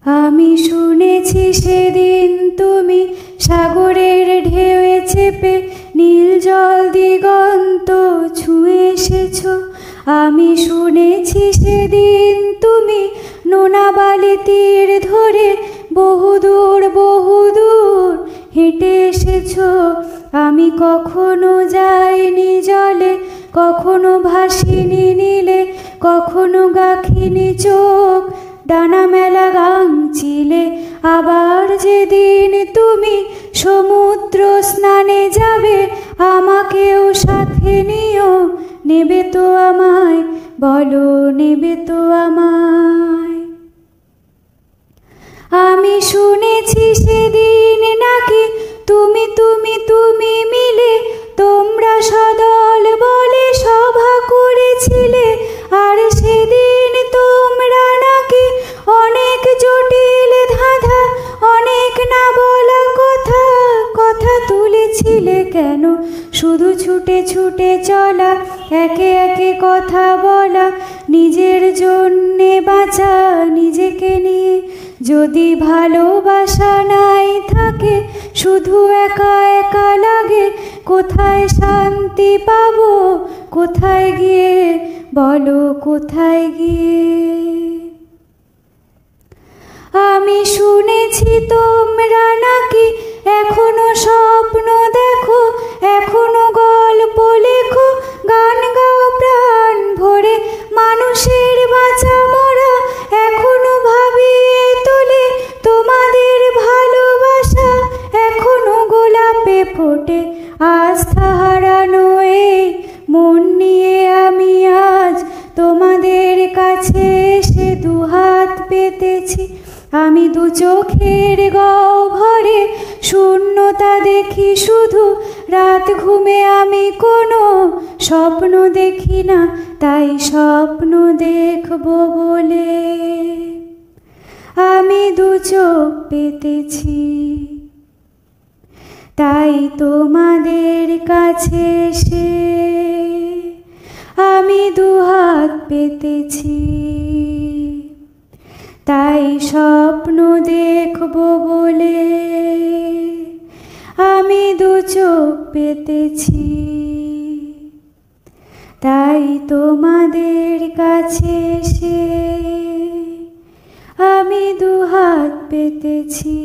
আমি শুনেছি সেদিন তুমি সাগরের ঢেউয়ে চেপে নীল জল দিগন্ত ছুঁয়ে এসেছ। আমি শুনেছি সেদিন তুমি নোনা বালি তীর ধরে বহুদূর বহুদূর হেঁটে এসেছ। আমি কখনো যাইনি জলে, কখনো ভাসিনি নীলে, কখনো গাখিনি চোখ ডানা মেলা গাংচিলে। আবার যেদিন তুমি সমুদ্র স্নানে যাবে, আমাকেও সাথে নিও, নেবে তো আমায়, বলো নেবে তো আমায়। আমি শুনেছি সেদিন নাকি তুমি তুমি তুমি মিলে তোমরা সদল বলে সভা করেছিলে। আর সেদিন তোমরা নাকি অনেক জটিল ধাঁধা, অনেক না বলা কথা কথা তুলেছিলে। কেন শুধু ছুটে ছুটে চলা, একে একে কথা বলা, নিজের জন্যে বাঁচা নিজেকে নিয়ে। যদি ভালোবাসা নাই থাকে, শুধু একা একা লাগে, কোথায় শান্তি পাবো, কোথায় গিয়ে, বলো কোথায় গিয়ে। আমি শুনেছি তোমরা নাকি এখনো স্বপ্ন দেখো, এখনো গল্প লেখো, গান গাও প্রাণ ভরে, মানুষের বাঁচা মরা এখনো ভাবিয়ে তোলে তোমাদের ভালোবাসা, এখনো গোলাপে ফোটে। আস্থা হারানো এই মন নিয়ে আমি আজ তোমাদের কাছে এসে দুহাত পেতেছি। আমি দু চোখের গহ্বরে শূন্যতা দেখি শুধু, রাত ঘুমে আমি কোনো স্বপ্ন দেখি না, তাই স্বপ্ন দেখব বলে আমি দু চোখ পেতেছি। তাই তোমাদের কাছে এসে আমি দুহাত পেতেছি, তাই স্বপ্ন দেখব বলে আমি দু চোখ পেতেছি। তাই তোমাদের কাছে এসে আমি দুহাত পেতেছি।